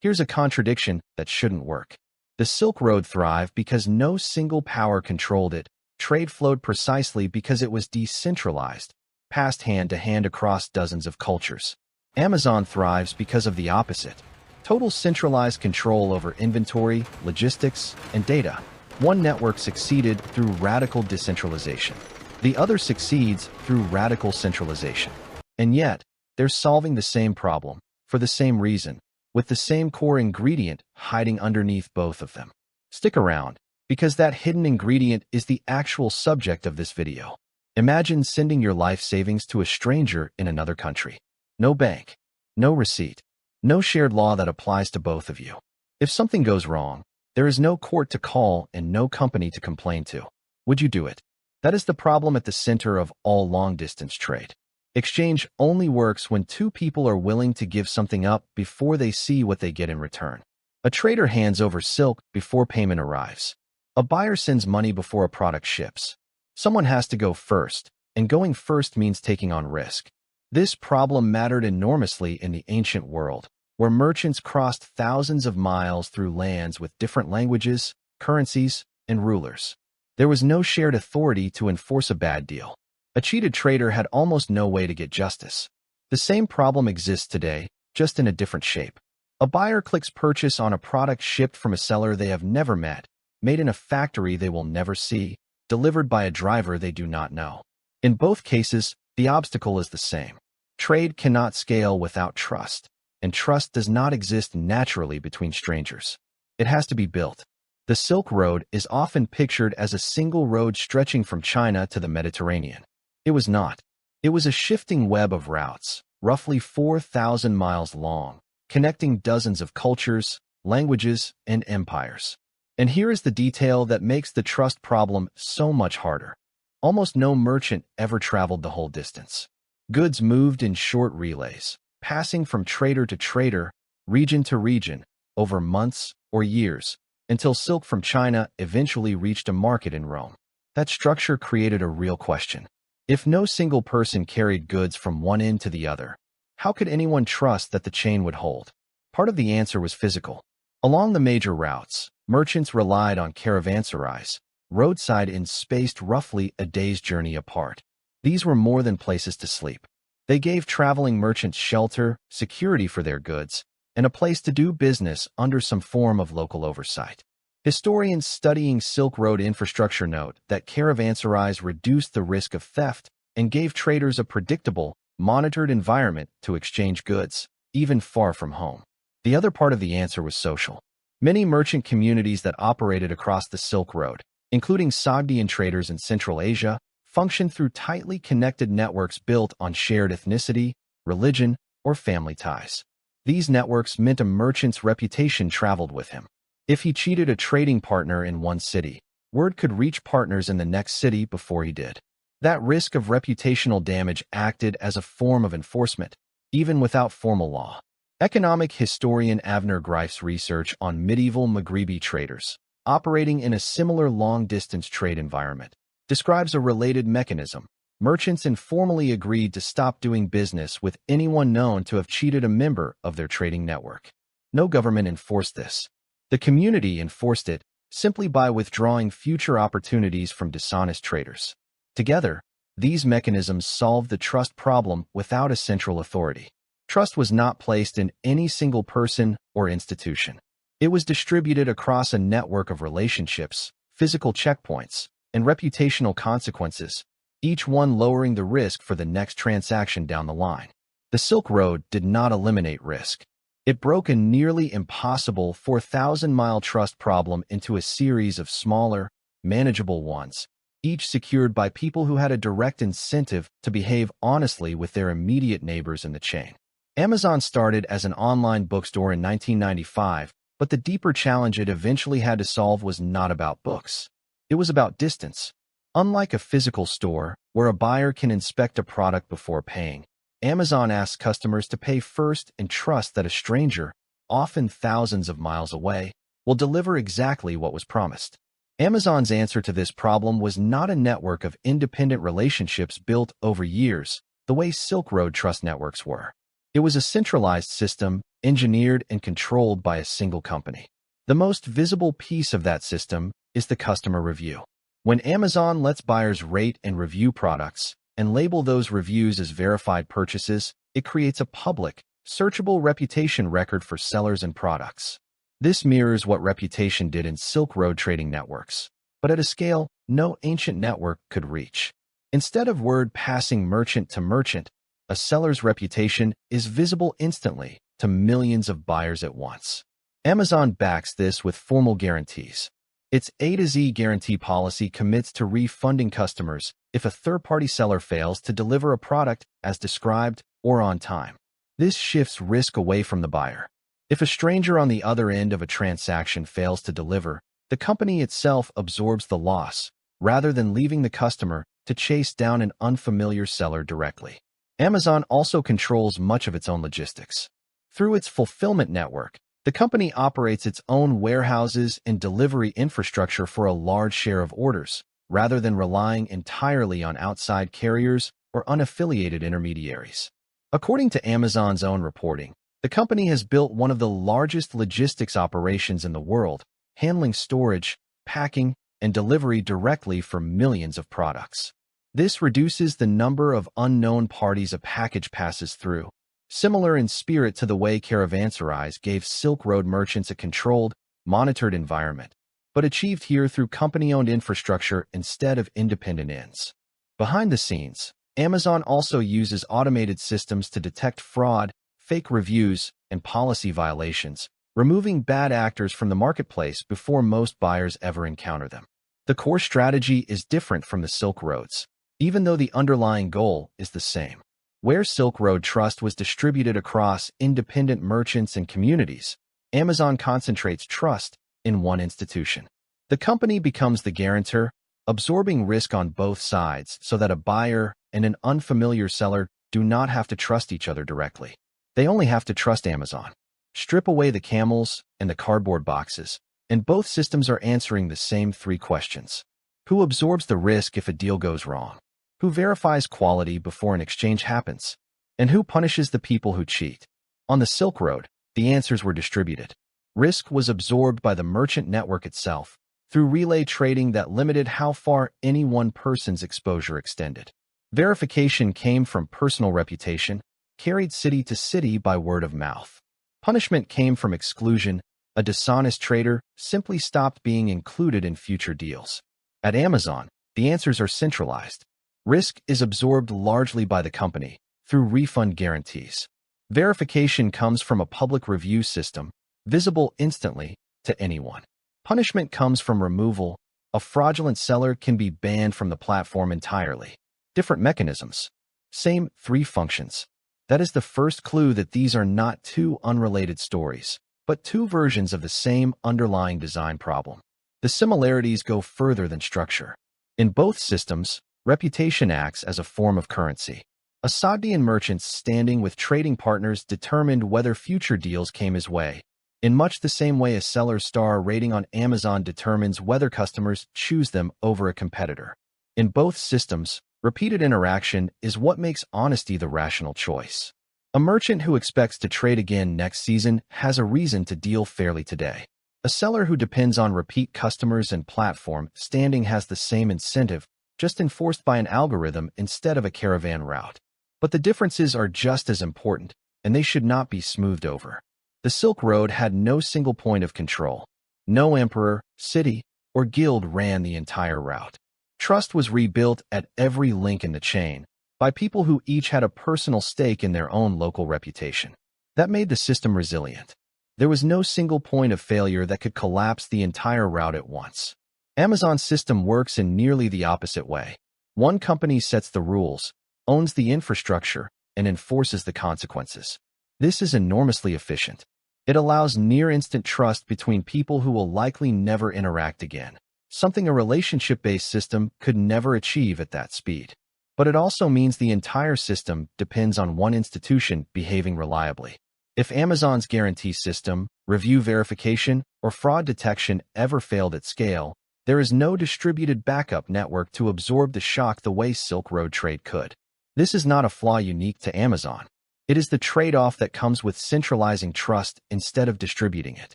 Here's a contradiction that shouldn't work. The Silk Road thrived because no single power controlled it. Trade flowed precisely because it was decentralized, passed hand to hand across dozens of cultures. Amazon thrives because of the opposite. Total centralized control over inventory, logistics, and data. One network succeeded through radical decentralization. The other succeeds through radical centralization. And yet, they're solving the same problem, for the same reason, with the same core ingredient hiding underneath both of them. Stick around, because that hidden ingredient is the actual subject of this video. Imagine sending your life savings to a stranger in another country. No bank, no receipt, no shared law that applies to both of you. If something goes wrong, there is no court to call and no company to complain to. Would you do it? That is the problem at the center of all long-distance trade. Exchange only works when two people are willing to give something up before they see what they get in return. A trader hands over silk before payment arrives. A buyer sends money before a product ships. Someone has to go first, and going first means taking on risk. This problem mattered enormously in the ancient world, where merchants crossed thousands of miles through lands with different languages, currencies, and rulers. There was no shared authority to enforce a bad deal. A cheated trader had almost no way to get justice. The same problem exists today, just in a different shape. A buyer clicks purchase on a product shipped from a seller they have never met, made in a factory they will never see, delivered by a driver they do not know. In both cases, the obstacle is the same. Trade cannot scale without trust, and trust does not exist naturally between strangers. It has to be built. The Silk Road is often pictured as a single road stretching from China to the Mediterranean. It was not. It was a shifting web of routes, roughly 4,000 miles long, connecting dozens of cultures, languages, and empires. And here is the detail that makes the trust problem so much harder. Almost no merchant ever traveled the whole distance. Goods moved in short relays, passing from trader to trader, region to region, over months or years, until silk from China eventually reached a market in Rome. That structure created a real question. If no single person carried goods from one end to the other, how could anyone trust that the chain would hold? Part of the answer was physical. Along the major routes, merchants relied on caravanserais, roadside inns spaced roughly a day's journey apart. These were more than places to sleep. They gave traveling merchants shelter, security for their goods, and a place to do business under some form of local oversight. Historians studying Silk Road infrastructure note that caravanserais reduced the risk of theft and gave traders a predictable, monitored environment to exchange goods, even far from home. The other part of the answer was social. Many merchant communities that operated across the Silk Road, including Sogdian traders in Central Asia, functioned through tightly connected networks built on shared ethnicity, religion, or family ties. These networks meant a merchant's reputation traveled with him. If he cheated a trading partner in one city, word could reach partners in the next city before he did. That risk of reputational damage acted as a form of enforcement, even without formal law. Economic historian Avner Greif's research on medieval Maghrebi traders, operating in a similar long-distance trade environment, describes a related mechanism. Merchants informally agreed to stop doing business with anyone known to have cheated a member of their trading network. No government enforced this. The community enforced it simply by withdrawing future opportunities from dishonest traders. Together, these mechanisms solved the trust problem without a central authority. Trust was not placed in any single person or institution. It was distributed across a network of relationships, physical checkpoints, and reputational consequences, each one lowering the risk for the next transaction down the line. The Silk Road did not eliminate risk. It broke a nearly impossible 4,000-mile trust problem into a series of smaller, manageable ones, each secured by people who had a direct incentive to behave honestly with their immediate neighbors in the chain. Amazon started as an online bookstore in 1995, but the deeper challenge it eventually had to solve was not about books. It was about distance. Unlike a physical store, where a buyer can inspect a product before paying, Amazon asks customers to pay first and trust that a stranger, often thousands of miles away, will deliver exactly what was promised. Amazon's answer to this problem was not a network of independent relationships built over years, the way Silk Road trust networks were. It was a centralized system, engineered and controlled by a single company. The most visible piece of that system is the customer review. When Amazon lets buyers rate and review products and label those reviews as verified purchases, it creates a public, searchable reputation record for sellers and products. This mirrors what reputation did in Silk Road trading networks, but at a scale no ancient network could reach. Instead of word passing merchant to merchant, a seller's reputation is visible instantly to millions of buyers at once. Amazon backs this with formal guarantees. Its A to Z guarantee policy commits to refunding customers if a third-party seller fails to deliver a product as described or on time. This shifts risk away from the buyer. If a stranger on the other end of a transaction fails to deliver, the company itself absorbs the loss, rather than leaving the customer to chase down an unfamiliar seller directly. Amazon also controls much of its own logistics. Through its fulfillment network, the company operates its own warehouses and delivery infrastructure for a large share of orders, rather than relying entirely on outside carriers or unaffiliated intermediaries. According to Amazon's own reporting, the company has built one of the largest logistics operations in the world, handling storage, packing, and delivery directly for millions of products. This reduces the number of unknown parties a package passes through, similar in spirit to the way Caravanserais gave Silk Road merchants a controlled, monitored environment, but achieved here through company-owned infrastructure instead of independent ends. Behind the scenes, Amazon also uses automated systems to detect fraud, fake reviews, and policy violations, removing bad actors from the marketplace before most buyers ever encounter them. The core strategy is different from the Silk Road's, even though the underlying goal is the same. Where Silk Road trust was distributed across independent merchants and communities, Amazon concentrates trust in one institution. The company becomes the guarantor, absorbing risk on both sides so that a buyer and an unfamiliar seller do not have to trust each other directly. They only have to trust Amazon. Strip away the camels and the cardboard boxes, and both systems are answering the same three questions. Who absorbs the risk if a deal goes wrong? Who verifies quality before an exchange happens? And who punishes the people who cheat? On the Silk Road, the answers were distributed. Risk was absorbed by the merchant network itself, through relay trading that limited how far any one person's exposure extended. Verification came from personal reputation, carried city to city by word of mouth. Punishment came from exclusion. A dishonest trader simply stopped being included in future deals. At Amazon, the answers are centralized. Risk is absorbed largely by the company, through refund guarantees. Verification comes from a public review system, visible instantly to anyone. Punishment comes from removal. A fraudulent seller can be banned from the platform entirely. Different mechanisms. Same three functions. That is the first clue that these are not two unrelated stories, but two versions of the same underlying design problem. The similarities go further than structure. In both systems, reputation acts as a form of currency. Asadian merchants standing with trading partners determined whether future deals came his way, in much the same way a seller's star rating on Amazon determines whether customers choose them over a competitor. In both systems, repeated interaction is what makes honesty the rational choice. A merchant who expects to trade again next season has a reason to deal fairly today. A seller who depends on repeat customers and platform standing has the same incentive, just enforced by an algorithm instead of a caravan route. But the differences are just as important, and they should not be smoothed over. The Silk Road had no single point of control. No emperor, city, or guild ran the entire route. Trust was rebuilt at every link in the chain by people who each had a personal stake in their own local reputation. That made the system resilient. There was no single point of failure that could collapse the entire route at once. Amazon's system works in nearly the opposite way. One company sets the rules, owns the infrastructure, and enforces the consequences. This is enormously efficient. It allows near-instant trust between people who will likely never interact again, something a relationship-based system could never achieve at that speed. But it also means the entire system depends on one institution behaving reliably. If Amazon's guarantee system, review verification, or fraud detection ever failed at scale, there is no distributed backup network to absorb the shock the way Silk Road trade could. This is not a flaw unique to Amazon. It is the trade-off that comes with centralizing trust instead of distributing it.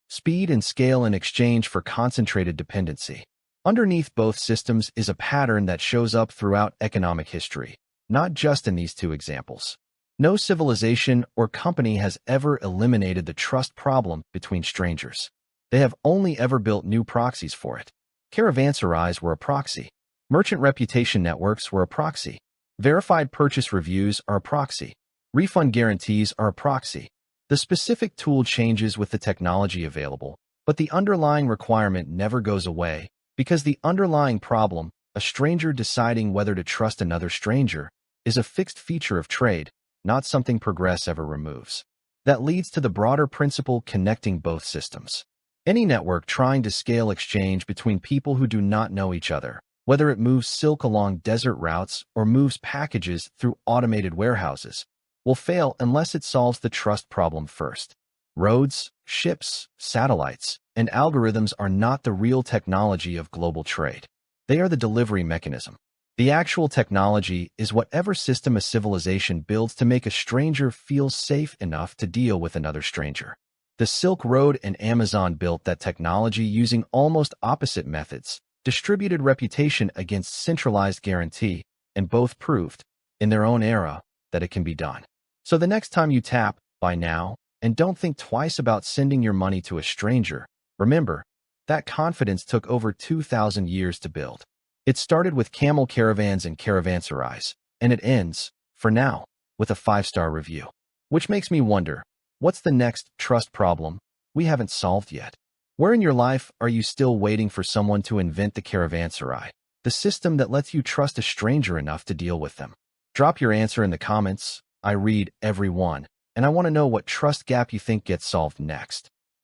Speed and scale in exchange for concentrated dependency. Underneath both systems is a pattern that shows up throughout economic history, not just in these two examples. No civilization or company has ever eliminated the trust problem between strangers. They have only ever built new proxies for it. Caravanserais were a proxy. Merchant reputation networks were a proxy. Verified purchase reviews are a proxy. Refund guarantees are a proxy. The specific tool changes with the technology available, but the underlying requirement never goes away because the underlying problem, a stranger deciding whether to trust another stranger, is a fixed feature of trade, not something progress ever removes. That leads to the broader principle connecting both systems. Any network trying to scale exchange between people who do not know each other, whether it moves silk along desert routes or moves packages through automated warehouses, will fail unless it solves the trust problem first. Roads, ships, satellites, and algorithms are not the real technology of global trade. They are the delivery mechanism. The actual technology is whatever system a civilization builds to make a stranger feel safe enough to deal with another stranger. The Silk Road and Amazon built that technology using almost opposite methods, distributed reputation against centralized guarantee, and both proved, in their own era, that it can be done. So the next time you tap, buy now, and don't think twice about sending your money to a stranger, remember, that confidence took over 2,000 years to build. It started with camel caravans and caravanserais, and it ends, for now, with a 5-star review. Which makes me wonder, what's the next trust problem we haven't solved yet? Where in your life are you still waiting for someone to invent the caravanserai, the system that lets you trust a stranger enough to deal with them? Drop your answer in the comments. I read every one, and I want to know what trust gap you think gets solved next.